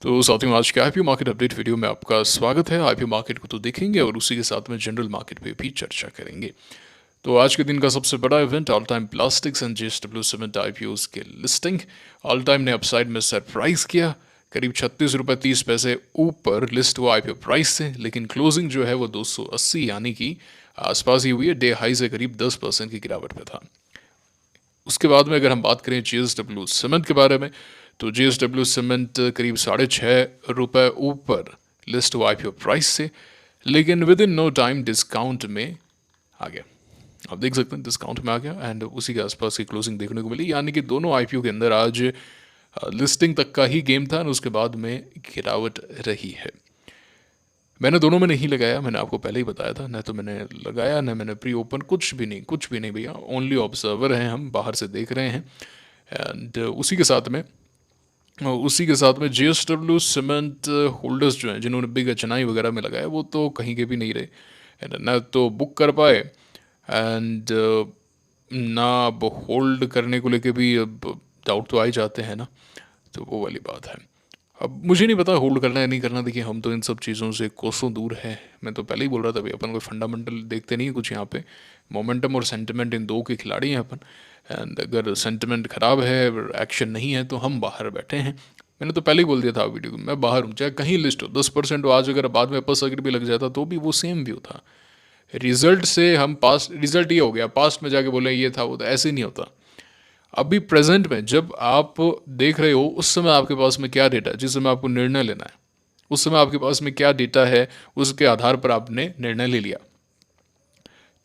तो साथियों, आज के आईपीओ मार्केट अपडेट वीडियो में आपका स्वागत है। आईपीओ मार्केट को तो देखेंगे और उसी के साथ में जनरल मार्केट पे भी चर्चा करेंगे। तो आज के दिन का सबसे बड़ा event all time plastics and JSW cement IPOs के लिस्टिंग। ऑल टाइम ने अपसाइड में सरप्राइज किया, करीब 36 रुपये 30 पैसे ऊपर लिस्ट हुआ आईपीओ प्राइस से, लेकिन क्लोजिंग जो है वो 280 यानी कि आसपास ही हुई है। डे हाई से करीब 10% की गिरावट पे था। उसके बाद में अगर हम बात करें जेएसडब्ल्यू सीमेंट के बारे में, तो जेएसडब्ल्यू सीमेंट करीब 6.5 रुपये ऊपर लिस्ट हुआ आईपीओ प्राइस से, लेकिन within no time discount में आ गया। आप देख सकते हैं डिस्काउंट में आ गया एंड उसी के आसपास की क्लोजिंग देखने को मिली, यानी कि दोनों आईपीओ के अंदर आज लिस्टिंग तक का ही गेम था और उसके बाद में गिरावट रही है। मैंने दोनों में नहीं लगाया, मैंने आपको पहले ही बताया था। न तो मैंने लगाया न मैंने प्री ओपन, कुछ भी नहीं भैया। ओनली ऑब्जर्वर हैं हम, बाहर से देख रहे हैं। एंड उसी के साथ में जेएसडब्ल्यू सीमेंट होल्डर्स जो हैं, जिन्होंने बिग एचएनआई वगैरह में लगाया, वो तो कहीं के भी नहीं रहे। न तो बुक कर पाए एंड ना अब होल्ड करने को लेके भी अब डाउट तो आ ही जाते हैं ना। तो वो वाली बात है। अब मुझे नहीं पता होल्ड करना है नहीं करना। देखिए, हम तो इन सब चीज़ों से कोसों दूर है। मैं तो पहले ही बोल रहा था भाई, अपन कोई फंडामेंटल देखते नहीं है कुछ यहाँ पे। मोमेंटम और सेंटिमेंट, इन दो के खिलाड़ी हैं अपन। एंड अगर सेंटिमेंट ख़राब है, एक्शन नहीं है, तो हम बाहर बैठे हैं। मैंने तो पहले ही बोल दिया था वीडियो में, मैं बाहर हूँ। चाहे कहीं लिस्ट हो 10% हो, आज अगर बाद में अपर सर्किट भी लग जाता तो भी वो सेम व्यू था। रिजल्ट से हम पास्ट, रिजल्ट ये हो गया, पास्ट में जाके बोले ये था वो था, ऐसे नहीं होता। अभी प्रेजेंट में जब आप देख रहे हो, उस समय आपके पास में क्या डेटा है, जिस समय आपको निर्णय लेना है, उस समय आपके पास में क्या डेटा है, उसके आधार पर आपने निर्णय ले लिया।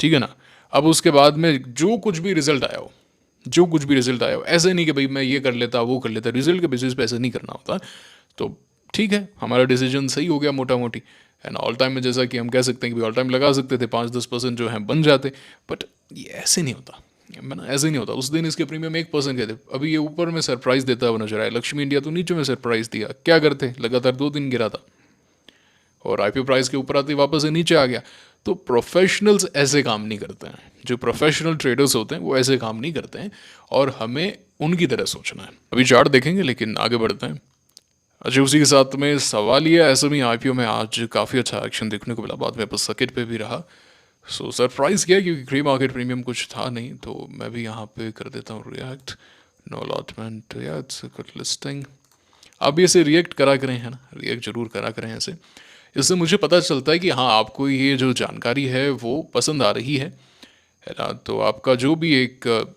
ठीक है ना। अब उसके बाद में जो कुछ भी रिजल्ट आया हो, जो कुछ भी रिजल्ट आया हो, ऐसे नहीं कि भाई मैं ये कर लेता वो कर लेता, रिजल्ट के बेसिस पे ऐसे नहीं करना होता। तो ठीक है, हमारा डिसीजन सही हो गया मोटा मोटी। एंड ऑल टाइम में जैसा कि हम कह सकते हैं कि ऑल टाइम लगा सकते थे, 5-10% जो है बन जाते। बट ये ऐसे नहीं होता, है ना, ऐसे नहीं होता। उस दिन इसके प्रीमियम 1% के थे, अभी ये ऊपर में सरप्राइज देता हुआ नजर आया। लक्ष्मी इंडिया तो नीचे में सरप्राइज दिया, क्या करते, लगातार 2 दिन गिरा था और आईपीओ प्राइस के ऊपर आते ही वापस से नीचे आ गया। तो प्रोफेशनल्स ऐसे काम नहीं करते हैं। जो प्रोफेशनल ट्रेडर्स होते हैं वो ऐसे काम नहीं करते हैं और हमें उनकी तरह सोचना है। अभी चार्ट देखेंगे, लेकिन आगे बढ़ते हैं। अच्छा, उसी के साथ में सवाल ये, ऐसे भी आईपीओ में आज काफ़ी अच्छा एक्शन देखने को मिला, बाद में बस सर्किट पे भी रहा। सो सरप्राइज किया क्योंकि प्री मार्केट प्रीमियम कुछ था नहीं। तो मैं भी यहाँ पे कर देता हूँ रिएक्ट, नो अलॉटमेंट, या इट्स गुड लिस्टिंग। आप भी ऐसे रिएक्ट करा करें, है ना, रिएक्ट जरूर करा करें ऐसे। इससे मुझे पता चलता है कि हाँ, आपको ये जो जानकारी है वो पसंद आ रही है ना। तो आपका जो भी एक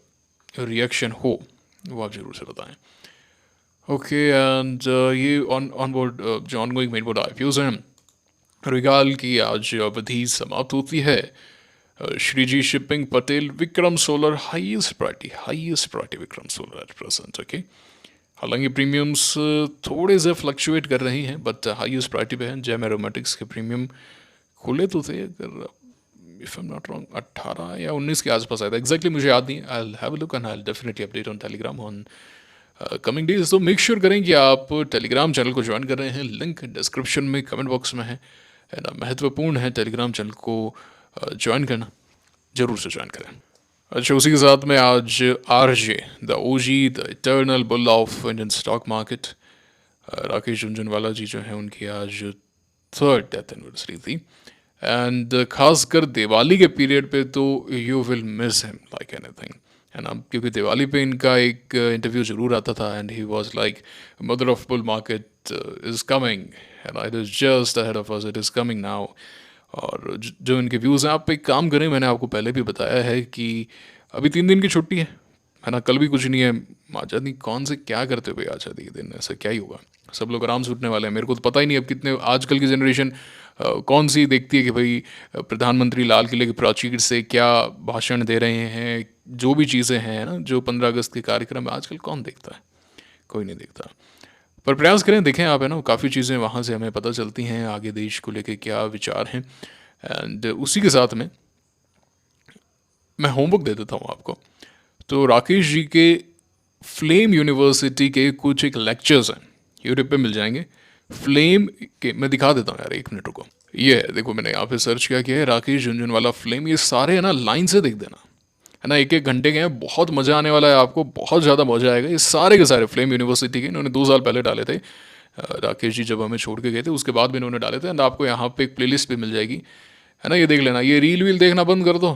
रिएक्शन हो वो आप जरूर से बताएं। ओके, एंड ये ऑन बोर्ड जो ongoing main board IPOs हैं, रिगाल की आज अवधि समाप्त होती है। Shreeji shipping, Patel, Vikram solar, highest priority Vikram solar at present. Okay, हालांकि प्रीमियम्स थोड़े से फ्लक्चुएट कर रही हैं, बट हाईएस्ट प्रायोरिटी पे हैं। जैम एरोमेटिक्स के प्रीमियम खुले तो थे, अगर if I am not wrong 18 या 19 के आसपास आया था, एग्जैक्टली मुझे याद नहीं। I will have a look and I will definitely update on Telegram on coming days. तो मेक श्योर करें कि आप टेलीग्राम चैनल को ज्वाइन कर रहे हैं। लिंक डिस्क्रिप्शन में कमेंट बॉक्स में है ना। महत्वपूर्ण है टेलीग्राम चैनल को ज्वाइन करना, जरूर से ज्वाइन करें। अच्छा, उसी के साथ में आज RJ the OG, the eternal bull of Indian stock market, Rakesh Jhunjhunwala ji जो हैं, उनकी आज 3rd डेथ एनिवर्सरी थी। एंड खासकर दिवाली के पीरियड पे तो you will miss him like anything, है ना। क्योंकि दिवाली पे इनका एक इंटरव्यू जरूर आता था and he was like mother of bull market is coming, है ना, it is just ahead of us, it is coming now. और जो इनके व्यूज़ हैं, आप एक काम करें, मैंने आपको पहले भी बताया है कि अभी 3 दिन की छुट्टी है ना, कल भी कुछ नहीं है। आज़ादी कौन से क्या करते हुए आज़ादी के दिन, ऐसा क्या ही होगा, सब लोग आराम से उठने वाले हैं। मेरे को तो पता ही नहीं अब कितने आजकल की जनरेशन कौन सी देखती है कि भाई प्रधानमंत्री लाल किले की प्राचीर से क्या भाषण दे रहे हैं, जो भी चीज़ें हैं ना, जो 15 अगस्त के कार्यक्रम है, आजकल कौन देखता है, कोई नहीं देखता। पर प्रयास करें, देखें आप, है ना, काफ़ी चीज़ें वहाँ से हमें पता चलती हैं, आगे देश को लेके क्या विचार हैं। एंड उसी के साथ में मैं होमवर्क दे देता हूँ आपको। तो राकेश जी के फ्लेम यूनिवर्सिटी के कुछ एक लेक्चर्स हैं, यूट्यूब पे मिल जाएंगे। फ्लेम के मैं दिखा देता हूँ यार, 1 मिनट रुको। ये है, देखो मैंने यहाँ पे सर्च किया है राकेश झुनझुनवाला फ्लेम। ये सारे है ना लाइन से देख देना, है ना, 1-1 घंटे के हैं, बहुत मज़ा आने वाला है आपको, बहुत ज़्यादा मज़ा आएगा। ये सारे के सारे फ्लेम यूनिवर्सिटी के, इन्होंने 2 साल पहले डाले थे। राकेश जी जब हमें छोड़ के गए थे उसके बाद भी इन्होंने डाले थे, एंड आपको यहाँ पे एक प्लेलिस्ट भी मिल जाएगी, है ना, ये देख लेना। ये रील वील देखना बंद कर दो,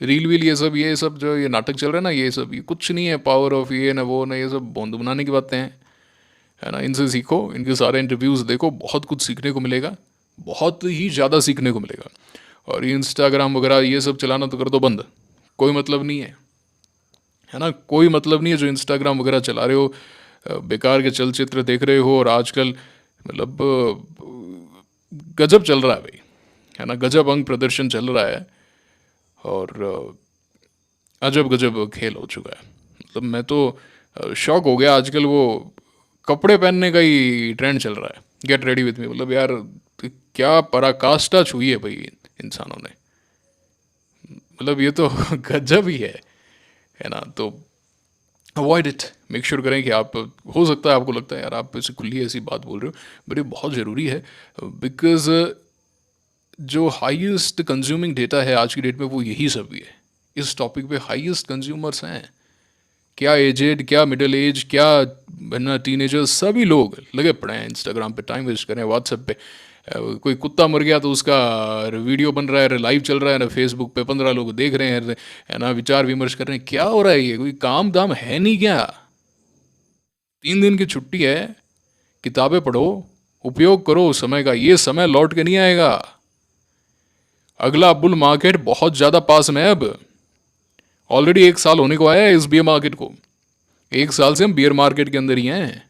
रील वील ये सब जो ये नाटक चल रहा है ना, ये सब ये कुछ नहीं है, पावर ऑफ ये ना वो ना, ये सब बोंद बनाने की बातें हैं, है ना। इनसे सीखो, इनके सारे इंटरव्यूज़ देखो, बहुत कुछ सीखने को मिलेगा, बहुत ही ज़्यादा सीखने को मिलेगा। और ये इंस्टाग्राम वगैरह ये सब चलाना तो कर दो बंद, कोई मतलब नहीं है ना, कोई मतलब नहीं है जो इंस्टाग्राम वगैरह चला रहे हो, बेकार के चलचित्र देख रहे हो, और आजकल मतलब गजब चल रहा है भाई, है ना, गजब अंग प्रदर्शन चल रहा है, और अजब गजब खेल हो चुका है। मतलब मैं तो शॉक हो गया, आजकल वो कपड़े पहनने का ही ट्रेंड चल रहा है, गेट रेडी विथ मी, मतलब यार क्या पराकाष्ठा छुई है भाई इंसानों ने, मतलब ये तो गजब ही है ना। तो अवॉइड इट, मेक श्योर करें कि आप, हो सकता है आपको लगता है यार आप ऐसी खुली ऐसी बात बोल रहे हो, बट ये बहुत ज़रूरी है, बिकॉज जो हाईएस्ट कंज्यूमिंग डेटा है आज की डेट में वो यही सब भी है। इस टॉपिक पे हाईएस्ट कंज्यूमर्स हैं, क्या एजेड, क्या मिडिल एज, क्या ना टीनेजर्स, सभी लोग लगे पड़े हैं इंस्टाग्राम पे, टाइम वेस्ट कर रहे हैं, व्हाट्सएप पे कोई कुत्ता मर गया तो उसका वीडियो बन रहा है, लाइव चल रहा है ना, फेसबुक पे 15 लोग देख रहे हैं, है ना, विचार विमर्श कर रहे हैं। क्या हो रहा है, ये कोई काम दाम है नहीं क्या? 3 दिन की छुट्टी है, किताबें पढ़ो, उपयोग करो उस समय का, ये समय लौट के नहीं आएगा। अगला बुल मार्केट बहुत ज़्यादा पास में है, अब ऑलरेडी 1 साल होने को आया है इस बियर मार्केट को, 1 साल से हम बियर मार्केट के अंदर ही हैं,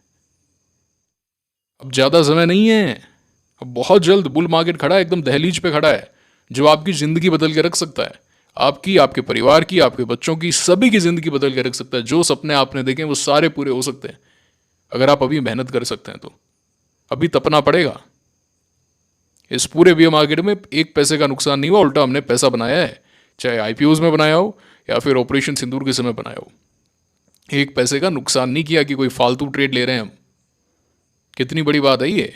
अब ज़्यादा समय नहीं है, अब बहुत जल्द बुल मार्केट खड़ा है, एकदम दहलीज पे खड़ा है, जो आपकी ज़िंदगी बदल के रख सकता है, आपकी, आपके परिवार की, आपके बच्चों की, सभी की ज़िंदगी बदल के रख सकता है। जो सपने आपने देखे वो सारे पूरे हो सकते हैं अगर आप अभी मेहनत कर सकते हैं तो। अभी तपना पड़ेगा। इस पूरे बियर मार्केट में 1 पैसे का नुकसान नहीं हुआ, उल्टा हमने पैसा बनाया है, चाहे आईपीओज में बनाया हो या फिर ऑपरेशन सिंदूर के समय बनाया हो। 1 पैसे का नुकसान नहीं किया कि कोई फालतू ट्रेड ले रहे हैं हम, कितनी बड़ी बात है ये।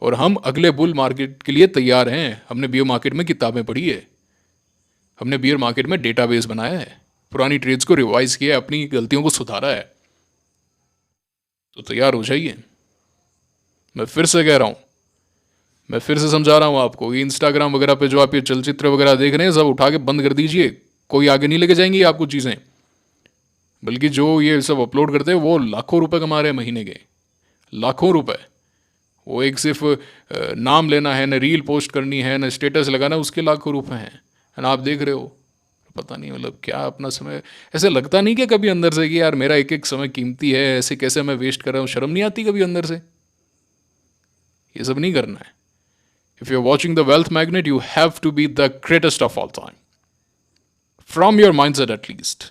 और हम अगले बुल मार्केट के लिए तैयार हैं। हमने बियर मार्केट में किताबें पढ़ी है, हमने बियर मार्केट में डेटाबेस बनाया है, पुरानी ट्रेड्स को रिवाइज किया है, अपनी गलतियों को सुधारा है, तो तैयार हो जाइए। मैं फिर से कह रहा हूँ, मैं फिर से समझा रहा हूँ आपको, ये इंस्टाग्राम वगैरह पे जो आप ये चलचित्र वगैरह देख रहे हैं सब उठा के बंद कर दीजिए, कोई आगे नहीं लेके जाएंगी आपको चीज़ें। बल्कि जो ये सब अपलोड करते हैं वो लाखों रुपए कमा रहे हैं महीने के, लाखों रुपए। वो एक सिर्फ नाम लेना है, न रील पोस्ट करनी है, न स्टेटस लगाना, उसके लाखों रुपए हैं, है ना। आप देख रहे हो, पता नहीं मतलब क्या अपना समय, ऐसे लगता नहीं कि कभी अंदर से कि यार मेरा एक एक समय कीमती है, ऐसे कैसे मैं वेस्ट कर रहा हूँ, शर्म नहीं आती कभी अंदर से? ये सब नहीं करना है। If you're watching The Wealth Magnet, you have to be the greatest of all time. From your mindset, at least.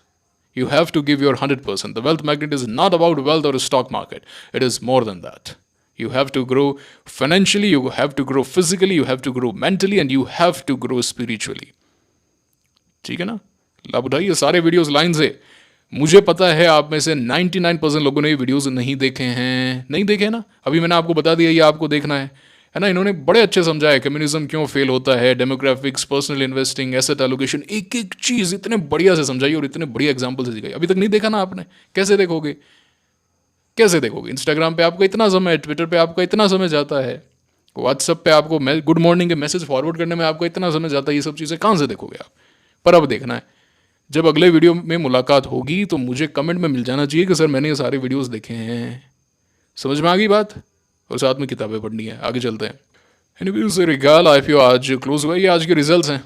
You have to give your 100%. The Wealth Magnet is not about wealth or a stock market. It is more than that. You have to grow financially, you have to grow physically, you have to grow mentally, and you have to grow spiritually. ठीक है ना? लाभ उठाइए सारे videos line से। मुझे पता है आप में से 99% लोगों ने ये वीडियोस नहीं देखे हैं, नहीं देखे ना, अभी मैंने आपको बता दिया ये आपको देखना है ना। इन्होंने बड़े अच्छे समझाया कम्युनिज्म क्यों फेल होता है, demographics, personal investing, asset allocation, एक एक चीज़ इतने बढ़िया से समझाई और इतने बढ़िया एग्जाम्पल से दिखाई। अभी तक नहीं देखा ना आपने, कैसे देखोगे, कैसे देखोगे? इंस्टाग्राम पे आपका इतना समय, ट्विटर पे आपका इतना समय जाता है, व्हाट्सएप पे आपको गुड मॉर्निंग के मैसेज फॉरवर्ड करने में आपका इतना समय जाता है, ये सब चीज़ें कहाँ से देखोगे आप? पर अब देखना है, जब अगले वीडियो में मुलाकात होगी तो मुझे कमेंट में मिल जाना चाहिए कि सर मैंने ये सारे वीडियोस देखे हैं। समझ में आ गई बात? और साथ में किताबें पढ़नी है। आगे चलते हैं। एनीवेज रिगाल आईपीओ आज क्लोज हुआ। ये आज के रिजल्ट्स हैं,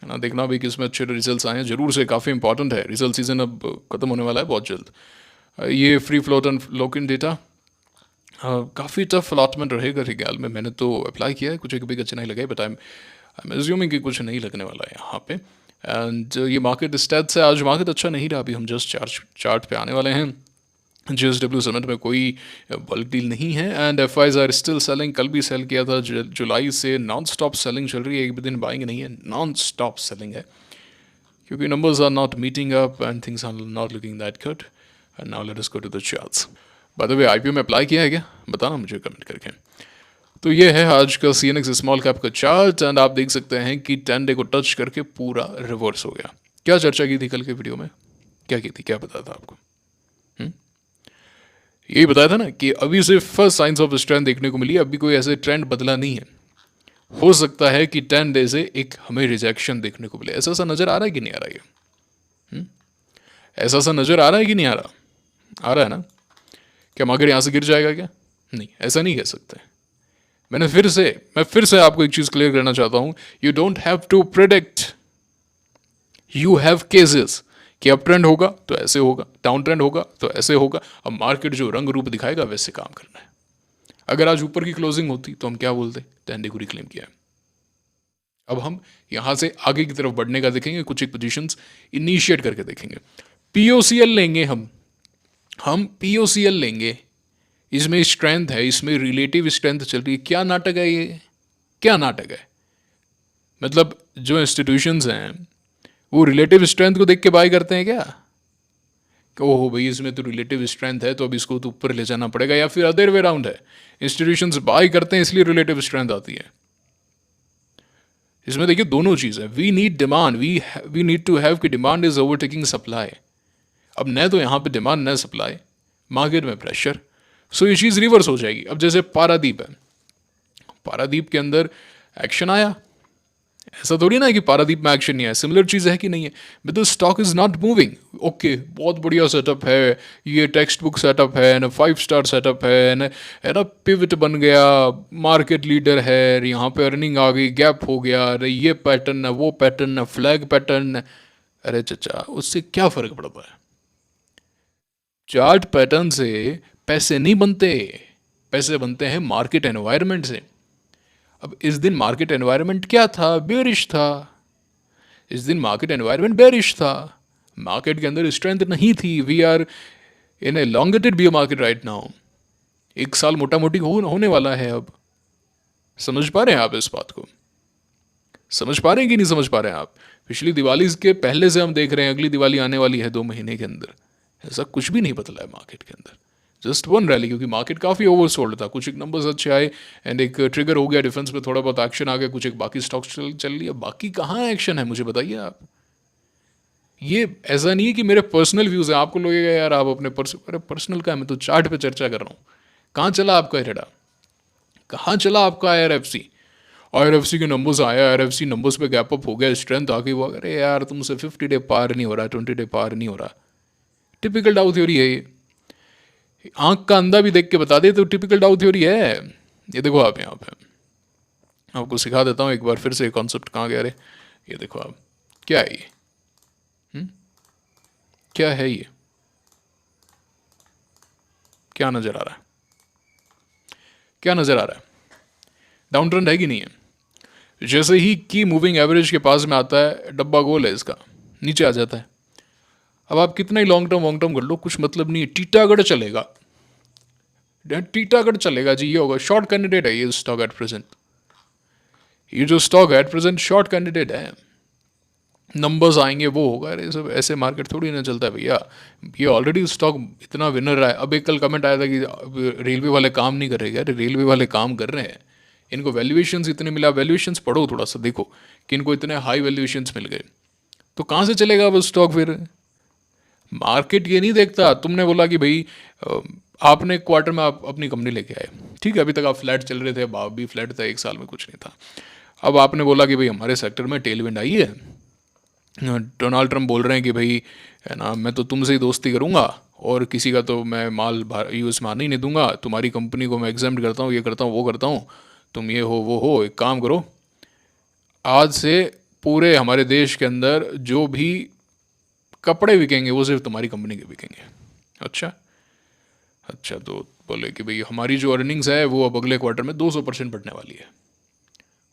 है ना। देखना भी किसमें अच्छे रिजल्ट्स आए हैं, जरूर से, काफ़ी इंपॉर्टेंट है। रिजल्ट सीजन अब खत्म होने वाला है बहुत जल्द। ये फ्री फ्लोट एंड लोकिन डेटा काफ़ी टफ अलॉटमेंट रहेगा रिगाल में। मैंने तो अप्लाई किया है, कुछ एक भी अच्छे नहीं लगे, बट आई एम एज्यूमिंग कि कुछ नहीं लगने वाला है यहाँ पे। एंड ये मार्केट स्टैट्स है, आज मार्केट अच्छा नहीं रहा। अभी हम जस्ट चार्ट पे आने वाले हैं। JSW समिट में कोई बल्क डील नहीं है and FIs are still selling. कल भी सेल किया था, जुलाई से नॉन स्टॉप सेलिंग चल रही है, एक भी दिन बाइंग नहीं है, नॉन स्टॉप सेलिंग है, क्योंकि numbers are not meeting up and things are not looking that good. And now let us go to the charts. By the way IPO में अप्लाई किया है क्या, बताना मुझे कमेंट करके। तो ये है आज का CNX स्मॉल कैप का चार्ट एंड आप देख सकते हैं कि 10 डे को टच करके पूरा रिवर्स हो गया। क्या चर्चा की थी कल के वीडियो में, क्या की थी, क्या पता था आपको? यही बताया था ना कि अभी सिर्फ फर्स्ट साइंस ऑफ स्ट्रेंथ देखने को मिली, अभी कोई ऐसे ट्रेंड बदला नहीं है। हो सकता है कि 10 डे से एक हमें रिजेक्शन देखने को मिले। ऐसा सा नज़र आ रहा है कि नहीं आ रहा है? ऐसा सा नज़र आ रहा है कि नहीं आ रहा? आ रहा है ना? क्या मार्केट यहाँ से गिर जाएगा क्या? नहीं, ऐसा नहीं कह सकते। मैं फिर से आपको एक चीज़ क्लियर करना चाहता हूँ, you don't have to predict, you have cases कि अप ट्रेंड होगा तो ऐसे होगा, डाउन ट्रेंड होगा तो ऐसे होगा। अब मार्केट जो रंग रूप दिखाएगा वैसे काम करना है। अगर आज ऊपर की क्लोजिंग होती तो हम क्या बोलते? 10 डे को रिक्लेम किया है। अब हम यहां से आगे की तरफ बढ़ने का देखेंगे, कुछ एक पोजीशंस इनिशिएट करके देखेंगे। पीओसीएल लेंगे हम पीओसीएल लेंगे। इसमें स्ट्रेंथ है, इसमें रिलेटिव स्ट्रेंथ चल रही है। क्या नाटक है ये? क्या नाटक है? मतलब जो इंस्टीट्यूशंस हैं वो रिलेटिव स्ट्रेंथ को देख के बाय करते हैं क्या? कि ओहो भाई इसमें तो रिलेटिव स्ट्रेंथ है तो अब इसको तो ऊपर ले जाना पड़ेगा, या फिर अदर वे राउंड है, इंस्टीट्यूशंस बाय करते हैं इसलिए रिलेटिव स्ट्रेंथ आती है। इसमें देखिए दोनों चीज़ है। We need demand, we need to have कि डिमांड इज ओवरटेकिंग सप्लाई। अब न तो यहाँ पे डिमांड न सप्लाई, मार्केट में प्रेशर, सो ये चीज़ रिवर्स हो जाएगी। अब जैसे पारादीप है, पारादीप के अंदर एक्शन आया, ऐसा थोड़ी ना है कि पारादीप में एक्शन नहीं आया। सिमिलर चीज़ है कि नहीं है? With the stock is not moving, okay बहुत बढ़िया सेटअप है, ये टेक्स्ट बुक सेटअप है ना, 5 स्टार सेटअप है ना, पिवट बन गया, मार्केट लीडर है, यहाँ पे अर्निंग आ गई, गैप हो गया, अरे ये पैटर्न है, वो पैटर्न है, फ्लैग पैटर्न है। अरे चचा उससे क्या फ़र्क पड़ता है? चार्ट पैटर्न से पैसे नहीं बनते, पैसे बनते हैं मार्केट एनवायरनमेंट से। अब इस दिन मार्केट एनवायरनमेंट क्या था? बेरिश था। इस दिन मार्केट एनवायरनमेंट बेरिश था, मार्केट के अंदर स्ट्रेंथ नहीं थी। We are in elongated bear market right now. एक साल मोटा मोटी होने वाला है। अब समझ पा रहे हैं आप इस बात को? समझ पा रहे हैं कि नहीं समझ पा रहे हैं आप? पिछली दिवाली के पहले से हम देख रहे हैं, अगली दिवाली आने वाली है 2 महीने के अंदर। ऐसा कुछ भी नहीं बदला है मार्केट के अंदर, जस्ट वन रैली, क्योंकि मार्केट काफ़ी ओवरसोल्ड था। कुछ एक नंबर्स अच्छे आए एंड एक ट्रिगर हो गया, डिफेंस में थोड़ा बहुत एक्शन आ गया, कुछ एक बाकी स्टॉक्स चल लिया। बाकी कहाँ एक्शन है मुझे बताइए आप। ये ऐसा नहीं है कि मेरे पर्सनल व्यूज़ हैं, आपको लगेगा यार आप अपने पर्सनल का है, मैं तो चार्ट पे चर्चा कर रहा हूँ। कहाँ चला आपका हेडा? कहाँ चला आपका IRFC के नंबर्स आया, IRFC नंबर्स पे गैप अप हो गया, स्ट्रेंथ आ गई, वो अरे यार तुमसे 50 डे पार नहीं हो रहा, 20 डे पार नहीं हो रहा। टिपिकल डाउ थ्योरी है ये। आंख का अंधा भी देख के बता दे तो टिपिकल डाउ थ्योरी है। ये देखो आप यहाँ पे, आपको सिखा देता हूँ एक बार फिर से कॉन्सेप्ट कहाँ गया रे। ये देखो आप, क्या है ये? क्या है ये? क्या नजर आ रहा है? क्या नजर आ रहा है? डाउन ट्रेंड है कि नहीं है? जैसे ही की मूविंग एवरेज के पास में आता है, डब्बा गोल है इसका, नीचे आ जाता है। अब आप कितना ही लॉन्ग टर्म कर लो, कुछ मतलब नहीं है। टीटागढ़ चलेगा, टीटागढ़ चलेगा जी। ये होगा शॉर्ट कैंडिडेट है ये स्टॉक एट प्रेजेंट। ये जो stock at present short candidate है। नंबर्स आएंगे वो होगा। अरे सब ऐसे मार्केट थोड़ी ना चलता है भैया। ये ऑलरेडी स्टॉक इतना विनर रहा है। अब एक कल कमेंट आया था कि रेलवे वाले काम नहीं कर रहे क्या? अरे रेलवे वाले काम कर रहे हैं, इनको वैल्यूएशंस इतने मिला। वैल्यूएशंस पढ़ो थोड़ा सा, देखो कि इनको इतने हाई वैल्यूएशंस मिल गए, तो कहाँ से चलेगा अब स्टॉक फिर? मार्केट ये नहीं देखता। तुमने बोला कि भाई आपने क्वार्टर में आप अपनी कंपनी लेके आए, ठीक है, अभी तक आप फ्लैट चल रहे थे, भाव भी फ्लैट था, एक साल में कुछ नहीं था। अब आपने बोला कि भाई हमारे सेक्टर में टेलविंड आई है, डोनाल्ड ट्रम्प बोल रहे हैं कि भाई है ना, मैं तो तुमसे ही दोस्ती करूंगा और किसी का तो मैं माल यूएस में आने ही नहीं दूंगा, तुम्हारी कंपनी को मैं एग्जाम्प्ट करता हूँ, ये करता हूँ, वो करता हूँ, तुम ये हो वो हो। एक काम करो, आज से पूरे हमारे देश के अंदर जो भी कपड़े बिकेंगे वो सिर्फ तुम्हारी कंपनी के बिकेंगे। अच्छा अच्छा, तो बोले कि भाई हमारी जो अर्निंग्स है वो अब अगले क्वार्टर में 200% बढ़ने वाली है।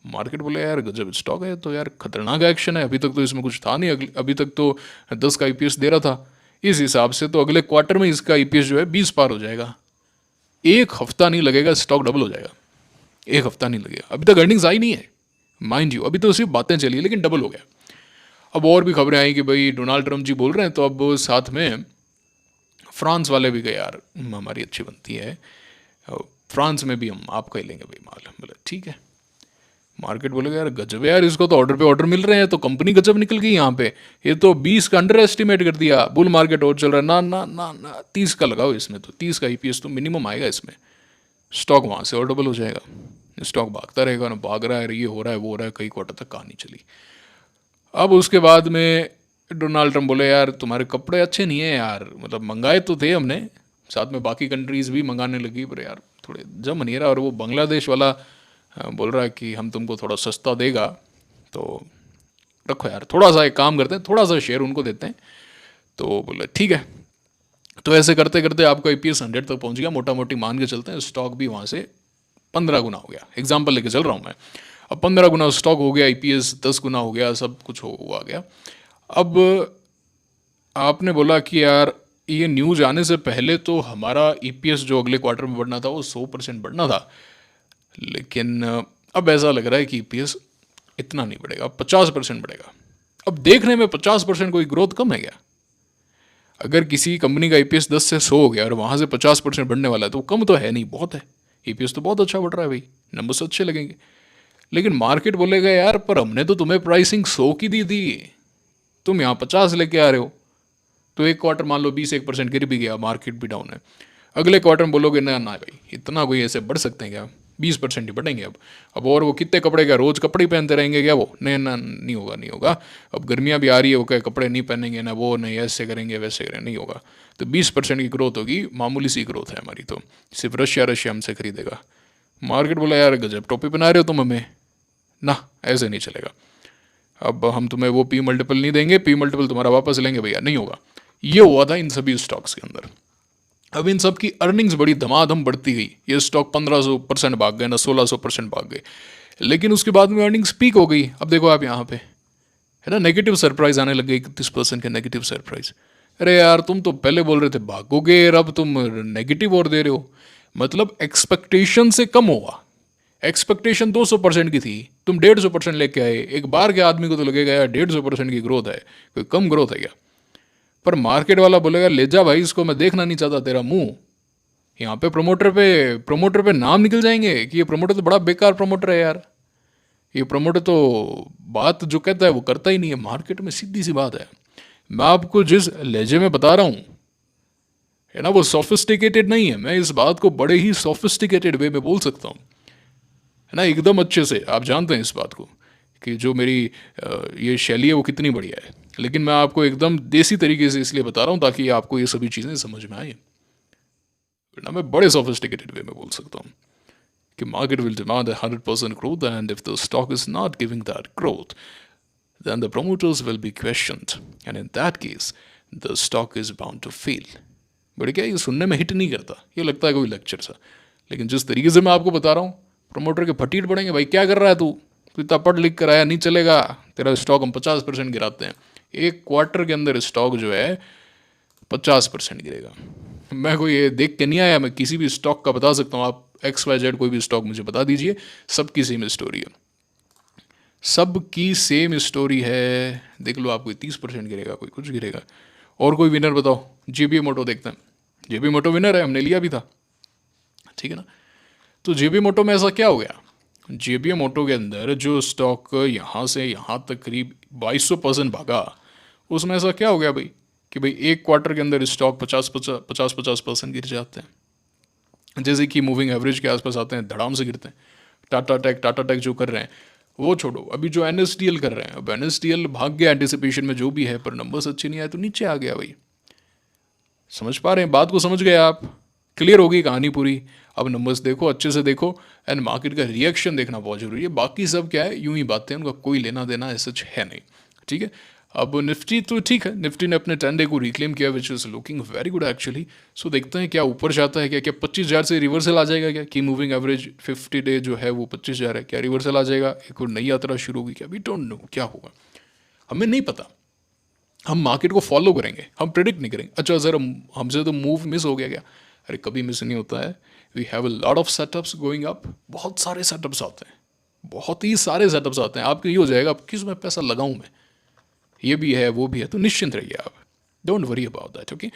मार्केट बोले यार गजब स्टॉक है, तो यार खतरनाक एक्शन है, अभी तक तो इसमें कुछ था नहीं, अभी तक तो 10 का ईपीएस दे रहा था, इस हिसाब से तो अगले क्वार्टर में इसका ईपीएस जो है 20 पार हो जाएगा। एक हफ्ता नहीं लगेगा, स्टॉक डबल हो जाएगा। एक हफ्ता नहीं लगेगा, अभी तक अर्निंग्स आई नहीं है माइंड यू, अभी तो सिर्फ बातें चली लेकिन डबल हो गया। अब और भी खबरें आई कि भाई डोनाल्ड ट्रम्प जी बोल रहे हैं, तो अब साथ में फ्रांस वाले भी गए यार हमारी अच्छी बनती है, फ्रांस में भी हम आपका ही लेंगे भाई माल। बोले ठीक है, मार्केट बोलेगा यार गजब है यार, इसको तो ऑर्डर पे ऑर्डर मिल रहे हैं, तो कंपनी गजब निकल गई यहाँ पे, ये तो 20 का अंडर एस्टिमेट कर दिया, बुल मार्केट और चल रहा है, ना ना ना ना 30 का लगाओ इसमें, तो 30 का ईपीएस तो मिनिमम आएगा इसमें, स्टॉक वहाँ से और डबल हो जाएगा। स्टॉक भागता रहेगा ना, भाग रहा है, ये हो रहा है वो हो रहा है, कई क्वार्टर तक कहानी चली। अब उसके बाद में डोनाल्ड ट्रंप बोले यार तुम्हारे कपड़े अच्छे नहीं है यार, मतलब मंगाए तो थे हमने, साथ में बाकी कंट्रीज भी मंगाने लगी, पर यार थोड़े जम नहीं रहा। और वो बांग्लादेश वाला बोल रहा है कि हम तुमको थोड़ा सस्ता देगा, तो रखो यार, थोड़ा सा एक काम करते हैं, थोड़ा सा शेयर उनको देते हैं। तो बोले ठीक है। तो ऐसे करते करते आपका ईपीएस 100 तक पहुंच गया, मोटा मोटी मान के चलते हैं, स्टॉक भी वहाँ से 15 गुना हो गया, एग्जाम्पल लेके चल रहा हूँ मैं। अब 15 गुना स्टॉक हो गया, ईपीएस 10 गुना हो गया, सब कुछ हुआ गया। अब आपने बोला कि यार ये न्यूज़ आने से पहले तो हमारा ईपीएस जो अगले क्वार्टर में बढ़ना था वो 100% बढ़ना था, लेकिन अब ऐसा लग रहा है कि ईपीएस इतना नहीं बढ़ेगा, 50% बढ़ेगा। अब देखने में 50% कोई ग्रोथ कम है क्या? अगर किसी कंपनी का ईपीएस 10 से 100 हो गया और वहाँ से 50% बढ़ने वाला है तो कम तो है नहीं, बहुत है। ईपीएस तो बहुत अच्छा बढ़ रहा है भाई, नंबर्स अच्छे लगेंगे। लेकिन मार्केट बोलेगा यार पर हमने तो तुम्हें प्राइसिंग 100 की दी थी, तुम यहाँ 50 लेके आ रहे हो। तो एक क्वार्टर मान लो 20-1% गिर भी गया, मार्केट भी डाउन है, अगले क्वार्टर में बोलोगे ना ना भाई इतना कोई ऐसे बढ़ सकते हैं क्या, 20% ही बढ़ेंगे अब और वो कितने कपड़े क्या रोज़ कपड़े ही पहनते रहेंगे क्या वो, नहीं ना नहीं होगा नहीं होगा। अब गर्मियाँ भी आ रही है, वो क्या कपड़े नहीं पहनेंगे ना, वो नहीं ऐसे करेंगे वैसे करेंगे, नहीं होगा। तो 20% की ग्रोथ होगी, मामूली सी ग्रोथ है हमारी, तो सिर्फ रशिया हमसे खरीदेगा। मार्केट बोला यार गजब टोपी पहना रहे हो तुम हमें, ना ऐसे नहीं चलेगा, अब हम तुम्हें वो पी मल्टीपल नहीं देंगे, पी मल्टीपल तुम्हारा वापस लेंगे भैया, नहीं होगा। ये हुआ था इन सभी स्टॉक्स के अंदर। अब इन सब की अर्निंग्स बड़ी धमाधम बढ़ती गई, ये स्टॉक 1500% भाग गए ना 1600% भाग गए, लेकिन उसके बाद में अर्निंग्स पीक हो गई। अब देखो आप यहाँ पे है ना, नेगेटिव सरप्राइज आने लग गए, 31% के नेगेटिव सरप्राइज। अरे यार तुम तो पहले बोल रहे थे भागोगे, अब तुम नेगेटिव और दे रहे हो, मतलब एक्सपेक्टेशन से कम हुआ। एक्सपेक्टेशन 200% की थी, तुम 150% लेके आए। एक बार के आदमी को तो लगेगा यार 150% की ग्रोथ है, कोई कम ग्रोथ है क्या? पर मार्केट वाला बोलेगा ले जा भाई इसको, मैं देखना नहीं चाहता तेरा मुंह। यहाँ पे प्रमोटर पे नाम निकल जाएंगे कि ये प्रमोटर तो बड़ा बेकार प्रमोटर है यार, ये प्रमोटर तो बात जो कहता है वो करता ही नहीं है। मार्केट में सीधी सी बात है, मैं आपको जिस लहजे में बता रहा हूँ है ना, वो सोफिस्टिकेटेड नहीं है, मैं इस बात को बड़े ही सोफिस्टिकेटेड वे में बोल सकता हूँ, है ना, एकदम अच्छे से। आप जानते हैं इस बात को कि जो मेरी ये शैली है वो कितनी बढ़िया है, लेकिन मैं आपको एकदम देसी तरीके से इसलिए बता रहा हूँ ताकि आपको ये सभी चीज़ें समझ में आए, वरना मैं बड़े सोफिस्टिकेटेड वे में बोल सकता हूँ कि market will demand 100% growth and if the stock is not giving that growth then the promoters will be questioned and in that case the stock is bound to fail। But क्या ये सुनने में hit नहीं करता, ये लगता है कोई लेक्चर सा, लेकिन जिस तरीके से मैं आपको बता रहा हूँ प्रमोटर के फटीट पड़ेंगे। भाई क्या कर रहा है तू इतना पढ़ लिख कर आया, नहीं चलेगा तेरा स्टॉक, हम 50% गिराते हैं। एक क्वार्टर के अंदर स्टॉक जो है 50% गिरेगा। मैं कोई ये देख के नहीं आया, मैं किसी भी स्टॉक का बता सकता हूँ, आप XYZ कोई भी स्टॉक मुझे बता दीजिए, सबकी सेम स्टोरी है, सबकी सेम स्टोरी है। देख लो आप, कोई 30% गिरेगा, कोई कुछ गिरेगा। और कोई विनर बताओ, JB मोटो देखते हैं, JB मोटो विनर है, हमने लिया भी था, ठीक है ना। तो JB मोटो में ऐसा क्या हो गया, JB मोटो के अंदर जो स्टॉक यहाँ से यहाँ तक करीब 2200% भागा, उसमें ऐसा क्या हो गया भाई कि भाई एक क्वार्टर के अंदर स्टॉक 50% गिर जाते हैं, जैसे कि मूविंग एवरेज के आसपास आते हैं, धड़ाम से गिरते हैं। टाटा टेक जो कर रहे हैं वो छोड़ो, अभी जो NSDL कर रहे हैं, अब NSDL भाग गया एंटिसिपेशन में जो भी है, पर नंबर्स अच्छे नहीं आए तो नीचे आ गया भाई। समझ पा रहे हैं बात को, समझ गए आप, क्लियर होगी कहानी पूरी। अब नंबर्स देखो, अच्छे से देखो, एंड मार्केट का रिएक्शन देखना बहुत जरूरी है। बाकी सब क्या है, यूं ही बातें, उनका कोई लेना देना ऐसा है नहीं, ठीक है। अब निफ्टी तो ठीक है, निफ्टी ने अपने 10 डे को रिक्लेम किया which is looking very good actually. So देखते हैं क्या ऊपर जाता है, क्या 25,000 से रिवर्सल आ जाएगा क्या, की मूविंग एवरेज 50 डे जो है वो 25,000 है, क्या रिवर्सल आ जाएगा, एक और नई यात्रा शुरू होगी क्या, वी डोंट नो क्या होगा, हमें नहीं पता। हम मार्केट को फॉलो करेंगे, हम प्रिडिक्ट नहीं करेंगे। अच्छा सर हमसे तो मूव मिस हो गया क्या, अरे कभी मिस नहीं होता है। We have a lot of setups going up, बहुत सारे सेटअप्स आते हैं, बहुत ही सारे सेटअप्स आते हैं। आपको ये हो जाएगा अब किस में पैसा लगाऊं मैं, ये भी है वो भी है, तो निश्चिंत रहिए आप, don't worry about that, okay.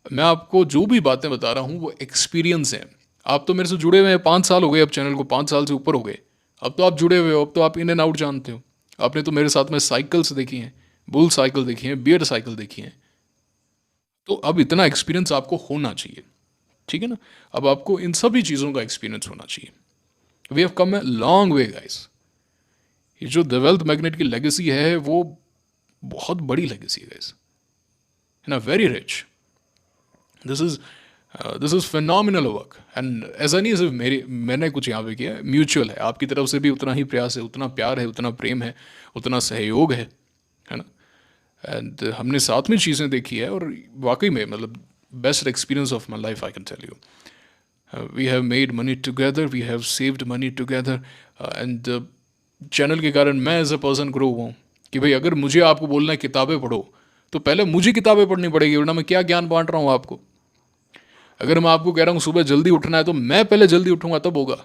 मैं आपको जो भी बातें बता रहा हूँ वो एक्सपीरियंस है। आप तो मेरे से जुड़े हुए हैं 5 साल हो गए, अब चैनल को 5 साल से ऊपर हो गए, अब तो आप जुड़े हुए हो, अब तो आप इन एंड आउट जानते हो। आपने तो मेरे साथ में साइकिल्स देखी हैं, बुल साइकिल देखी है, बियर साइकिल देखी है। तो अब इतना एक्सपीरियंस आपको होना चाहिए, ठीक है ना। अब आपको इन सभी चीज़ों का एक्सपीरियंस होना चाहिए। We have come a long way guys. ये जो द वेल्थ मैग्नेट की लेगेसी है वो बहुत बड़ी लेगेसी है गाइस, है ना, very rich. This is this is phenomenal work and ऐसा नहीं है सिर्फ मैंने कुछ यहाँ पे किया है, म्यूचुअल है। आपकी तरफ से भी उतना ही प्रयास है, उतना प्यार है, उतना प्रेम है, उतना सहयोग है ना। एंड हमने साथ में चीज़ें देखी है और वाकई में मतलब best experience of my life I can tell you. We have made money together, we have saved money together and channel के कारण मैं एज अ पर्सन ग्रो हुआ हूँ कि भाई अगर मुझे आपको बोलना है किताबें पढ़ो तो पहले मुझे किताबें पढ़नी पड़ेगी, वरना मैं क्या ज्ञान बांट रहा हूँ आपको। अगर मैं आपको कह रहा हूँ सुबह जल्दी उठना है तो मैं पहले जल्दी उठूंगा तब होगा,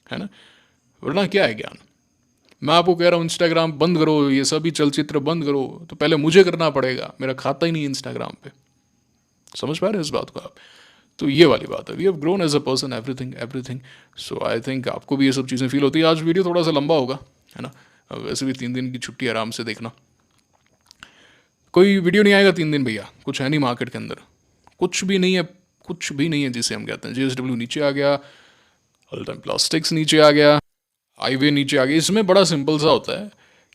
है ना, वरना क्या है ज्ञान। मैं आपको कह रहा हूँ इंस्टाग्राम बंद करो, ये सभी चलचित्र बंद करो, तो पहले मुझे करना पड़ेगा, मेरा खाता ही नहीं इंस्टाग्राम पे। समझ पा रहे हैं इस बात को आप। तो ये वाली बात है, we have grown as a person, everything everything. So I think आपको भी ये सब चीज़ें फील होती है। आज वीडियो थोड़ा सा लंबा होगा, है ना, वैसे भी 3 दिन की छुट्टी, आराम से देखना। कोई वीडियो नहीं आएगा 3 दिन भैया, कुछ है नहीं मार्केट के अंदर, कुछ भी नहीं है, कुछ भी नहीं है जिसे हम कहते हैं। JSW नीचे आ गया, ऑल टाइम प्लास्टिक्स नीचे आ गया, हाईवे नीचे आ गया। इसमें बड़ा सिंपल सा होता है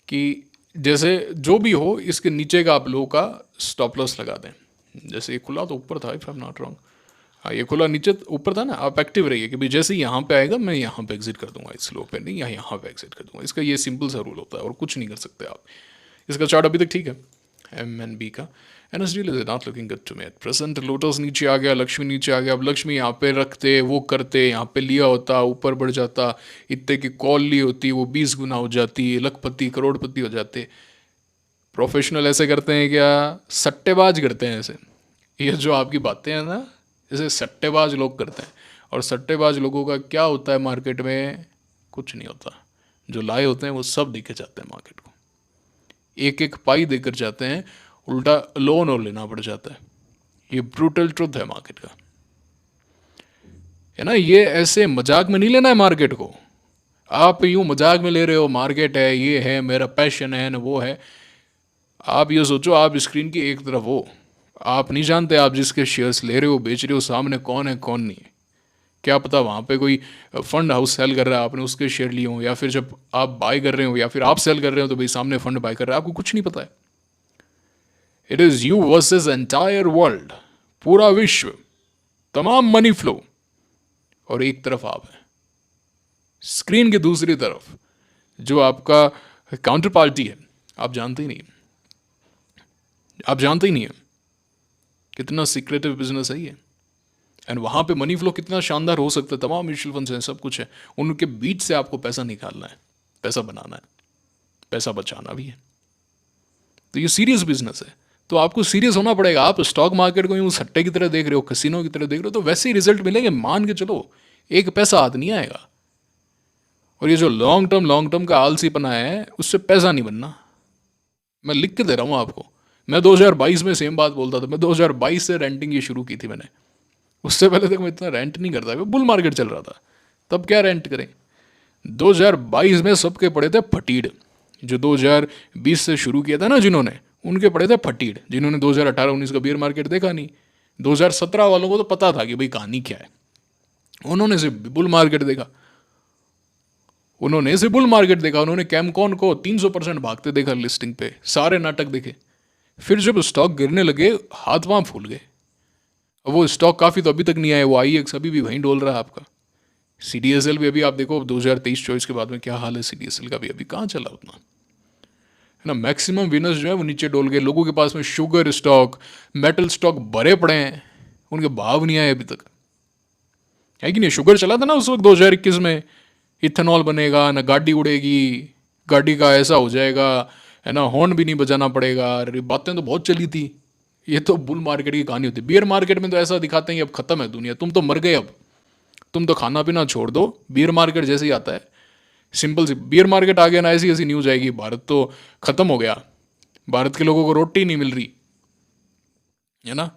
कि जैसे जो भी हो इसके नीचे का आप लोगों का स्टॉप लॉस लगा दें। जैसे ये खुला तो ऊपर था, if I am not wrong, हाँ ये खुला नीचे ऊपर था ना, आप एक्टिव रहिए कि भाई जैसे यहाँ पे आएगा मैं यहाँ पे एग्जिट कर दूंगा, इस लो पे नहीं, यहाँ पे एग्जिट कर दूंगा। इसका ये सिंपल सा रूल होता है और कुछ नहीं कर सकते आप। इसका चार्ट अभी तक ठीक है MNB का। NSDL is not looking good to me at present. Lotus नीचे आ गया, लक्ष्मी नीचे आ गया। अब लक्ष्मी यहाँ पे रखते, वो करते, यहाँ पे लिया होता, ऊपर बढ़ जाता, इतने की कॉल ली होती, वो 20 गुना हो जाती, लखपति करोड़पति हो जाते। प्रोफेशनल ऐसे करते हैं क्या? सट्टेबाज करते हैं ऐसे। ये जो आपकी बातें हैं ना, जैसे सट्टेबाज लोग करते हैं। और सट्टेबाज लोगों का क्या होता है मार्केट में? कुछ नहीं होता। जो लाए होते हैं वो सब देके जाते हैं मार्केट को, एक एक पाई देकर जाते हैं, उल्टा लोन और लेना पड़ जाता है। ये ब्रूटल ट्रुथ है मार्केट का, है ना। ये ऐसे मजाक में नहीं लेना है मार्केट को। आप यूं मजाक में ले रहे हो, मार्केट है, ये है, मेरा पैशन है ना, वो है। आप ये सोचो, आप स्क्रीन की एक तरफ हो, आप नहीं जानते आप जिसके शेयर्स ले रहे हो, बेच रहे हो, सामने कौन है कौन नहीं है। क्या पता वहाँ पे कोई फंड हाउस सेल कर रहा है, आपने उसके शेयर लिए हो, या फिर जब आप बाय कर रहे हो या फिर आप सेल कर रहे हो तो भाई सामने फंड बाय कर रहा है, आपको कुछ नहीं पता है। It is you versus entire world, पूरा विश्व, तमाम मनी फ्लो, और एक तरफ आप हैं। स्क्रीन की दूसरी तरफ जो आपका काउंटर पार्टी है, आप जानते ही नहीं, आप जानते ही नहीं है कितना सीक्रेटिव बिजनेस है ये। एंड वहाँ पे मनी फ्लो कितना शानदार हो सकता है। तमाम म्यूचुअल फंड्स हैं, सब कुछ है, उनके बीच से आपको पैसा निकालना है, पैसा बनाना है, पैसा बचाना भी है। तो ये सीरियस बिजनेस है, तो आपको सीरियस होना पड़ेगा। आप स्टॉक मार्केट को यूँ सट्टे की तरह देख रहे हो, कसिनो की तरह देख रहे हो, तो वैसे ही रिजल्ट मिलेंगे, मान के चलो। एक पैसा हाथ नहीं आएगा। और ये जो लॉन्ग टर्म का आलसीपना है, उससे पैसा नहीं बनना। मैं लिख के दे रहा हूँ आपको। मैं 2022 में सेम बात बोलता था। मैं 2022 से रेंटिंग ये शुरू की थी मैंने। उससे पहले तक मैं इतना रेंट नहीं करता, बुल मार्केट चल रहा था, तब क्या रेंट करें। 2022 में सबके पड़े थे फटीड। जो 2020 से शुरू किया था ना जिन्होंने, उनके पड़े थे फटीड, जिन्होंने 2018-19 का बियर मार्केट देखा नहीं। 2017 वालों को तो पता था कि भाई कहानी क्या है, उन्होंने सिर्फ बुल मार्केट देखा। उन्होंने कैमकॉन को 300% भागते देखा लिस्टिंग पे, सारे नाटक देखे। फिर जब स्टॉक गिरने लगे, हाथ वहाँ फूल गए। अब वो स्टॉक काफ़ी तो अभी तक नहीं आए, वो IEX अभी भी वहीं डोल रहा है आपका। CDSL भी अभी आप देखो 2023-24 के बाद में क्या हाल है CDSL का भी, अभी कहाँ चला उतना, है ना। मैक्सिमम विनर्स जो है वो नीचे डोल गए। लोगों के पास में शुगर स्टॉक, मेटल स्टॉक भरे पड़े हैं, उनके भाव नहीं आए अभी तक, है कि नहीं। शुगर चला था ना उस वक्त 2021 में, इथेनॉल बनेगा ना, गाड़ी उड़ेगी, गाड़ी का ऐसा हो जाएगा, है ना, हॉर्न भी नहीं बजाना पड़ेगा, अरे बातें तो बहुत चली थी। ये तो बुल मार्केट की कहानी होती है। बियर मार्केट में तो ऐसा दिखाते हैं कि अब खत्म है दुनिया, तुम तो मर गए, अब तुम तो खाना पीना छोड़ दो। बियर मार्केट जैसे ही आता है, सिंपल सी बियर मार्केट आ गया ना, ऐसी ऐसी न्यूज़ आएगी, भारत तो खत्म हो गया, भारत के लोगों को रोटी नहीं मिल रही, है ना,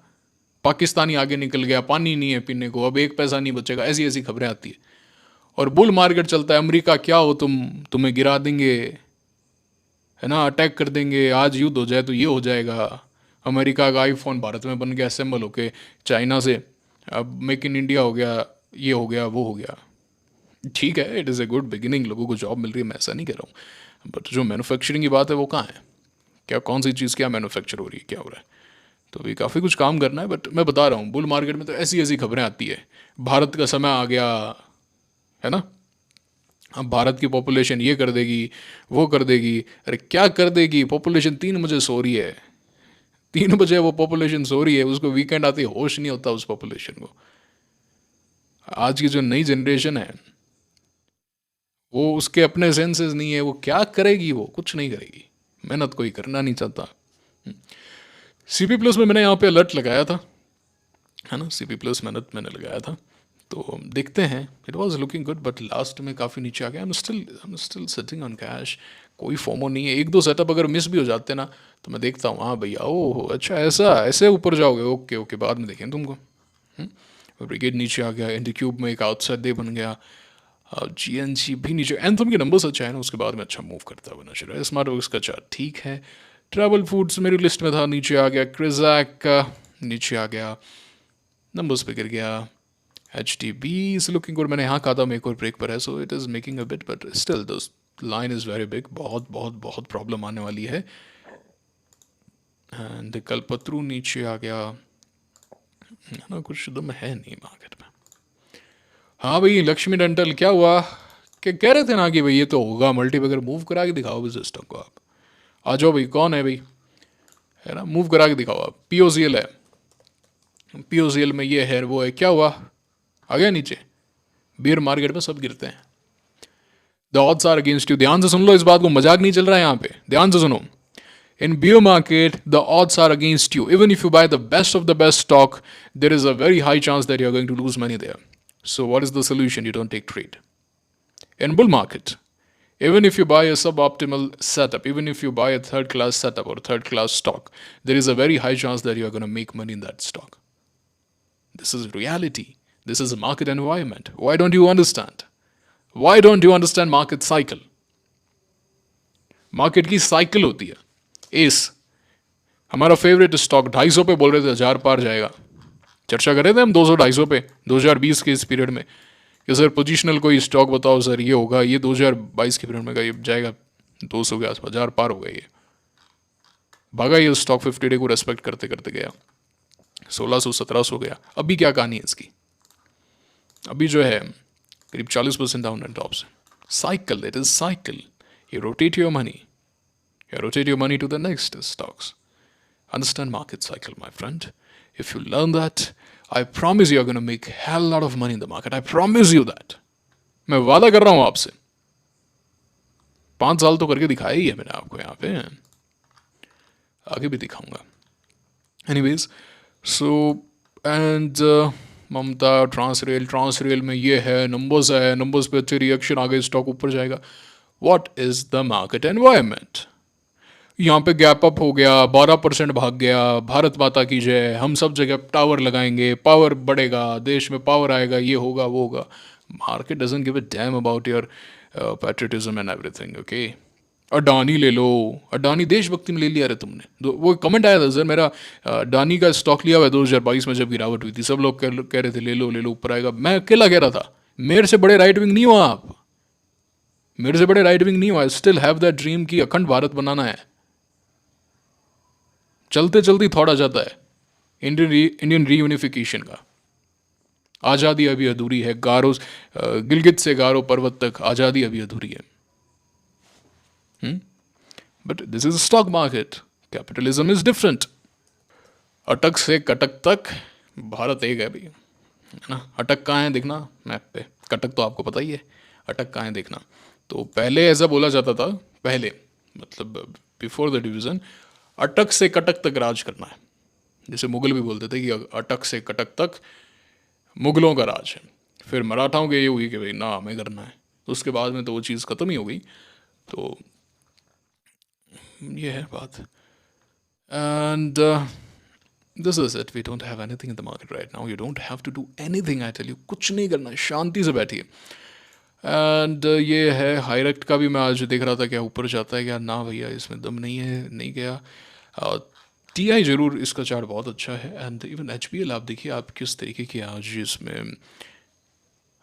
पाकिस्तानी आगे निकल गया, पानी नहीं है पीने को, अब एक पैसा नहीं बचेगा, ऐसी ऐसी खबरें आती है। और बुल मार्केट चलता है, अमेरिका क्या हो तुम, तुम्हें गिरा देंगे, है ना, अटैक कर देंगे, आज युद्ध हो जाए तो ये हो जाएगा। अमेरिका का आईफोन भारत में बन गया असेंबल होके चाइना से, अब मेक इन इंडिया हो गया, ये हो गया वो हो गया। ठीक है, it is a good beginning, लोगों को जॉब मिल रही है, मैं ऐसा नहीं कह रहा हूँ, बट जो मैन्युफैक्चरिंग की बात है वो कहाँ है, क्या कौन सी चीज़ क्या मैन्युफैक्चर हो रही है, क्या हो रहा है। तो अभी काफ़ी कुछ काम करना है, बट मैं बता रहा हूँ बुल मार्केट में तो ऐसी ऐसी खबरें आती है, भारत का समय आ गया, है ना, अब भारत की पॉपुलेशन ये कर देगी वो कर देगी। अरे क्या कर देगी, पॉपुलेशन 3 बजे सो रही है, 3 बजे वो पॉपुलेशन सो रही है, उसको वीकेंड आते ही होश नहीं होता उस पॉपुलेशन को। आज की जो नई जनरेशन है वो उसके अपने सेंसेस नहीं है, वो क्या करेगी, वो कुछ नहीं करेगी, मेहनत कोई करना नहीं चाहता। सीपी प्लस में मैंने यहाँ पे अलर्ट लगाया था, है ना, सीपी प्लस मेहनत मैंने लगाया था, तो देखते हैं। It was looking good but last में काफ़ी नीचे आ गया। I am still sitting on cash, कोई फोमो नहीं है। एक दो सेटअप अगर मिस भी हो जाते ना तो मैं देखता हूँ, हाँ भैया ओह अच्छा ऐसा ऐसे ऊपर जाओगे, ओके ओके बाद में देखें तुमको। ब्रिगेड नीचे आ गया, इंडी क्यूब में एक आउटसाइड डे बन गया, जीएनजी भी नीचे, एंथम के नंबर्स अच्छा है ना, उसके बाद में अच्छा मूव करता हुआ नजर है। स्मार्ट वर्क्स का चार्ट ठीक है, ट्रैवल फूड्स मेरी लिस्ट में था, नीचे आ गया, क्रिजैक का नीचे आ गया, नंबर्स पे गिर गया। H T B is looking good, मैंने यहाँ कहा था मेरे को ब्रेक पर है, so it is making a bit but still the line is very big, बहुत बहुत बहुत प्रॉब्लम आने वाली है। एंड कलपत्रु नीचे आ गया, है ना, कुछ दम है नहीं मार्केट में। हाँ भाई लक्ष्मी डेंटल क्या हुआ, कि कह रहे थे ना कि भाई ये तो होगा मल्टी बगर, मूव करा के दिखाओ भी सिस्टम को, आप आ जाओ भाई, कौन है भाई, है ना, मूव करा के दिखाओ आप। पीओसीएल है, पीओसीएल में ये है वो है, क्या हुआ, आ गया नीचे। बियर मार्केट में सब गिरते हैं, the odds are against you. ध्यान से सुन लो इस बात को, मजाक नहीं चल रहा है यहाँ पे, ध्यान से सुनो। In bear market, the odds are against you. Even if you buy the best of the best stock, there is a very high chance that you are going to lose money there. So, what is the solution? You don't take trade. In bull market, even if you buy a suboptimal setup, even if you buy a third class setup or third class stock, there is a very high chance that you are going to make money in that stock. This is reality. This is a market environment. Why don't you understand? Why don't you understand market cycle? Market की cycle होती है। S हमारा favourite stock 250 पे बोल रहे थे 1000 पार जाएगा, चर्चा कर रहे थे हम 200-250 पे 2020 के इस पीरियड में कि सर पोजिशनल कोई स्टॉक बताओ सर, ये होगा, ये 2022 के पीरियड में ये जाएगा 200 के आसपास, 1000 पार हो गया, ये भागा ये स्टॉक 50 डे को रेस्पेक्ट करते करते गया 1600-1700 गया। अभी क्या कहानी है इसकी, अभी जो है करीब 40% डाउन एंड टॉप से। Cycle, it is cycle, you rotate your money, you rotate your money to the next stocks. Understand market cycle, my friend. If you learn that, I promise you are going to make hell lot of money in the market. I promise you that. मैं वादा कर रहा हूं आपसे, 5 साल तो करके दिखाया ही है मैंने आपको यहाँ पे, आगे भी दिखाऊंगा। Anyways so and Mamata Transrail में ये है, नंबर्स है, नंबर्स पे अच्छे रिएक्शन आ गए, स्टॉक ऊपर जाएगा। What is the market environment? यहाँ पे गैप अप हो गया, 12% भाग गया, भारत माता की जय, हम सब जगह टावर लगाएंगे, पावर बढ़ेगा, देश में पावर आएगा, ये होगा वो होगा। Market doesn't give a damn about your patriotism and everything, okay. Adani ले लो, अडानी देशभक्ति में ले लिया रे तुमने, वो कमेंट आया था सर मेरा, अडानी का स्टॉक लिया हुआ है 2022 में जब गिरावट हुई थी, सब लोग कह रहे थे ले लो ऊपर आएगा, मैं अकेला कह रहा था। मेरे से बड़े राइट विंग नहीं हो आप, मेरे से बड़े राइट विंग नहीं हुआ, स्टिल हैव दैट ड्रीम कि अखंड भारत बनाना है। चलते चलते थोड़ा जाता है इंडियन रीयूनिफिकेशन का, आज़ादी अभी अधूरी है, गारो गिलगित से गारो पर्वत तक आज़ादी अभी अधूरी है। But this is stock market, capitalism is different. अटक से कटक तक भारत एक है भाई, है ना। अटक कहाँ है देखना मैप पे, कटक तो आपको पता ही है, अटक कहाँ है देखना। तो पहले ऐसा बोला जाता था, पहले मतलब बिफोर द डिवीज़न, अटक से कटक तक राज करना है। जैसे मुगल भी बोलते थे कि अटक से कटक तक मुगलों का राज है। फिर मराठाओं के ये हुई कि भाई ना हमें करना है, तो उसके बाद में तो वो चीज़ ख़त्म ही हो गई। तो ये है बात। And this is it, we don't have anything in the market right now, you don't have to do anything, I tell you, कुछ नहीं करना है, शांति से बैठिए। एंड ये है हाईरेक्ट का भी, मैं आज देख रहा था क्या ऊपर जाता है क्या, ना भैया इसमें दम नहीं है, नहीं गया। टी आई जरूर इसका चार्ट बहुत अच्छा है। And even H P L आप देखिए आप किस तरीके की आज इसमें,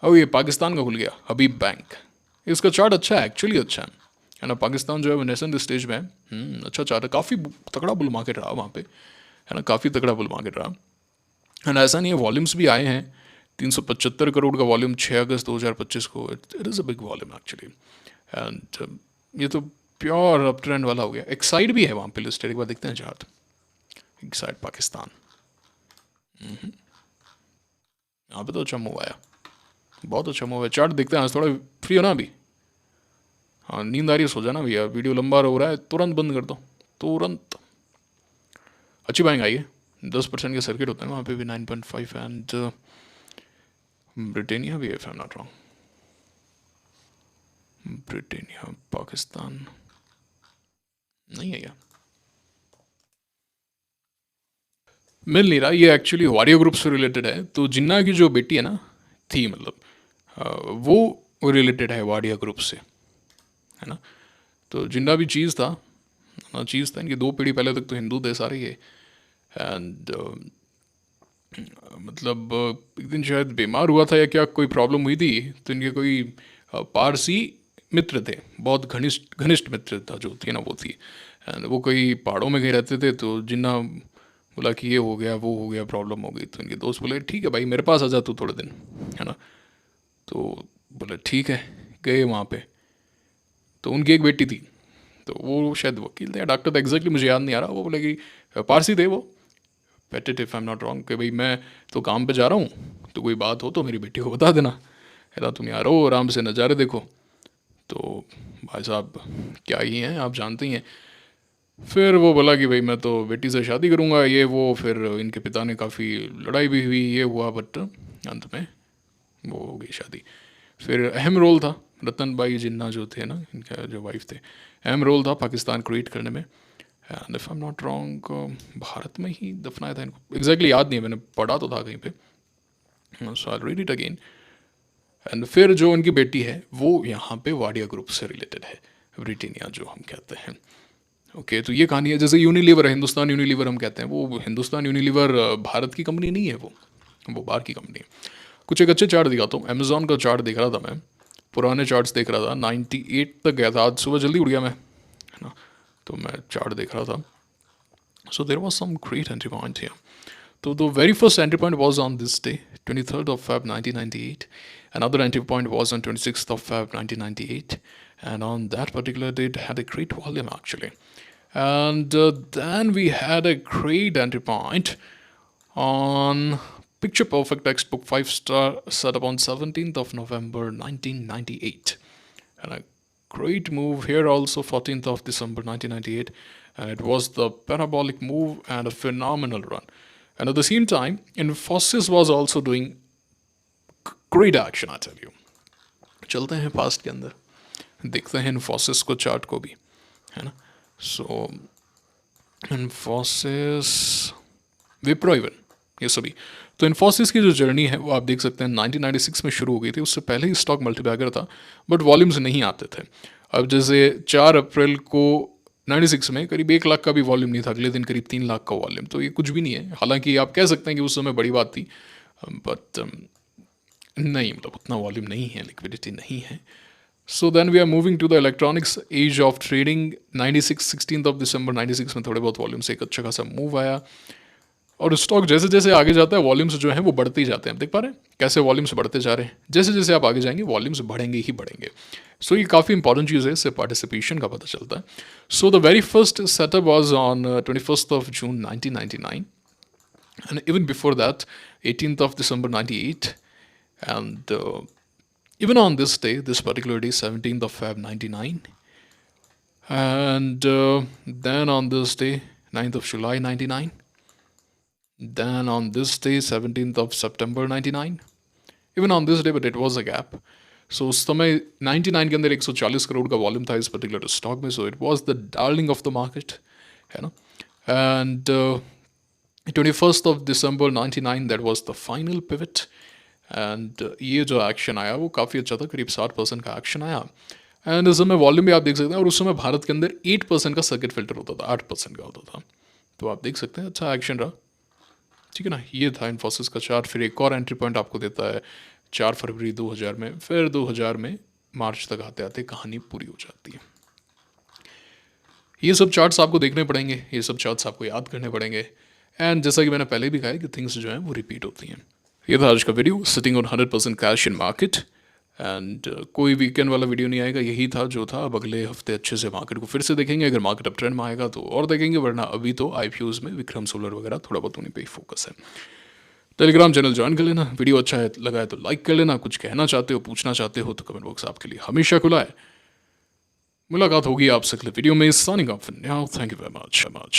अब ये पाकिस्तान का खुल गया हबीब बैंक, इसका चार्ट अच्छा है, एक्चुअली अच्छा है ना। पाकिस्तान जो है वो नेशन स्टेज में है, अच्छा चार्ट है, काफ़ी तगड़ा बुल मार्केट रहा वहाँ पे, है ना, काफ़ी तगड़ा बुल मार्केट रहा। एंड ऐसा नहीं है, वॉल्यूम्स भी आए हैं, 375 करोड़ का वॉल्यूम 6 अगस्त 2025 को, it is a big volume actually. And ये तो प्योर अप ट्रेंड वाला हो गया। एक्साइड भी है वहाँ पे लिस्टेड, एक बार देखते हैं चार्ट, एक्साइड पाकिस्तान, यहाँ पे तो अच्छा मूव आया, बहुत अच्छा मूव है। चार्ट देखते हैं, आज थोड़ा फ्री हो ना अभी, हाँ नींद आ रही है सो जाना भैया, वीडियो लंबा हो रहा है तुरंत बंद कर दो, तुरंत। अच्छी बाइंग आई है, 10% के सर्किट होते हैं वहाँ पे भी, 9.5। एंड ब्रिटेनिया भी है if I am not wrong, Britannia Pakistan नहीं है क्या, मिल नहीं रहा। ये एक्चुअली वारियो ग्रुप से रिलेटेड है, तो जिन्ना की जो बेटी है ना, थी मतलब, वो रिलेटेड है वाडिया ग्रुप से, है ना। तो जिन्ना भी चीज़ था ना, चीज़ था, इनकी 2 पीढ़ी पहले तक तो हिंदू थे सारे ये। एंड मतलब एक दिन शायद बीमार हुआ था या क्या, कोई प्रॉब्लम हुई थी, तो इनके कोई पारसी मित्र थे, बहुत घनिष्ठ घनिष्ठ मित्र था जो थी ना वो थी। एंड वो कोई पहाड़ों में कहीं रहते थे, तो जिन्ना बोला कि ये हो गया वो हो गया, प्रॉब्लम हो गई, तो इनके दोस्त बोले ठीक है भाई मेरे पास आ जा तू थोड़े दिन, है ना। तो बोले ठीक है, गए वहाँ पे। तो उनकी एक बेटी थी, तो वो शायद वकील थे या डॉक्टर था, एग्जैक्टली मुझे याद नहीं आ रहा। वो बोले कि पारसी थे वो, पेटेड if I am not wrong, कि भाई मैं तो काम पे जा रहा हूँ, तो कोई बात हो तो मेरी बेटी को बता देना, है ना, तुम यहाँ रहो आराम से नज़ारे देखो। तो भाई साहब क्या ही हैं, आप जानते ही हैं। फिर वो बोला कि भाई मैं तो बेटी से शादी करूँगा ये वो, फिर इनके पिता ने काफ़ी लड़ाई भी हुई, ये हुआ, बट अंत में वो हो गई शादी। फिर अहम रोल था रतन भाई जिन्ना जो थे ना, इनका जो वाइफ थे, अहम रोल था पाकिस्तान क्रिएट करने में। And if I am not wrong Bharat में ही दफनाया था इनको, एग्जैक्टली याद नहीं है, मैंने पढ़ा तो था कहीं पे, so I read it again. And फिर जो उनकी बेटी है वो यहाँ पे वाडिया ग्रुप से रिलेटेड है, ब्रिटेनिया जो हम कहते हैं। ओके तो ये कहानी है, जैसे यूनिलीवर है, हिंदुस्तान यूनिलीवर हम कहते हैं, वो हिंदुस्तान यूनिलीवर भारत की कंपनी नहीं है, वो बाहर की कंपनी है। कुछ एक अच्छे चार्ट दिखाता हूँ, अमेजोन का चार्ट देख रहा था मैं, पुराने चार्ट्स देख रहा था, 98 तक गया था, आज सुबह जल्दी उठ गया मैं, है ना। तो मैं चार्ट देख रहा था, so there was some great entry point here. So the very first entry point was on this day, 23rd of Feb 1998. Another entry point was on 26th of Feb 1998. And on that particular day, it had a great volume actually. And then we had a great entry point on Picture Perfect Textbook 5-star set up on 17th of November 1998. And a great move here also, 14th of December 1998. And it was the parabolic move and a phenomenal run. And at the same time, Infosys was also doing great action, I tell you. चलते हैं past के अंदर, देखते हैं इन्फोसिस को, chart को भी, है ना। सो इन्फोसिस, विप्रो, इवन ये सभी। तो इन्फोसिस की जो जर्नी है वो आप देख सकते हैं 1996 में शुरू हो गई थी, उससे पहले ही स्टॉक मल्टीबैगर था, बट वॉल्यूम्स नहीं आते थे। अब जैसे 4 अप्रैल को 96 में करीब 1 लाख का भी वॉल्यूम नहीं था, अगले दिन करीब 3 लाख का वॉल्यूम, तो ये कुछ भी नहीं है। हालांकि आप कह सकते हैं कि उस समय बड़ी बात थी, बट नहीं, मतलब उतना वॉल्यूम नहीं है, लिक्विडिटी नहीं है। So then we are moving to the electronics age of trading, 96 16 of December 96 में थोड़े बहुत वॉल्यूम से एक अच्छा खासा मूव आया, और स्टॉक जैसे जैसे आगे जाता है वॉल्यूम्स जो हैं वो बढ़ते ही जाते हैं। आप देख पा रहे हैं कैसे वॉल्यूम्स बढ़ते जा रहे हैं, जैसे जैसे आप आगे जाएंगे वॉल्यूम्स बढ़ेंगे ही बढ़ेंगे। सो ये काफ़ी इंपॉर्टेंट चीज़ है, इससे पार्टिसिपेशन का पता चलता है। So the very first setup was on 21st of June 1999, and even before that 18th of December 98, and even on this day, this particular day, 17th of Feb 99, and then on this day 9th of July 99, then on this day 17th of September 99, even on this day, but it was a gap. So उस समय 99 के अंदर 140 करोड़ का volume था इस particular stock में, so it was the darling of the market, है ना। And 21st of December 99, that was the final pivot, and ये जो एक्शन आया वो काफ़ी अच्छा था, करीब 60% का एक्शन आया। एंड इस समय वॉल्यूम भी आप देख सकते हैं, और उस समय भारत के अंदर 8% का सर्किट फिल्टर होता था, 8% का होता था। तो आप देख सकते हैं अच्छा एक्शन रहा, ठीक है ना। ये था इन्फोसिस का चार्ट। फिर एक और एंट्री पॉइंट आपको देता है 4 फरवरी 2000 में। फिर 2000 में मार्च तक आते आते कहानी पूरी हो जाती है। ये सब चार्ट्स आपको देखने पड़ेंगे, ये सब चार्ट्स आपको याद करने पड़ेंगे। एंड जैसा कि मैंने पहले भी कहा है कि थिंग्स जो हैं वो रिपीट होती हैं। ये था आज का video, sitting on 100% cash in market. And कोई वीकेंड वाला वीडियो नहीं आएगा, यही था जो था। अब अगले हफ्ते अच्छे से मार्केट को फिर से देखेंगे, अगर मार्केट अप ट्रेंड में आएगा तो और देखेंगे, वरना अभी तो आईपीओज में विक्रम सोलर वगैरह थोड़ा बहुत उन्हीं पे ही फोकस है। टेलीग्राम चैनल ज्वाइन कर लेना, वीडियो अच्छा है लगा है तो लाइक कर लेना, कुछ कहना चाहते हो पूछना चाहते हो तो कमेंट बॉक्स आपके लिए हमेशा खुला है। मुलाकात होगी आपसे अगले वीडियो में। Signing off now, thank you very much.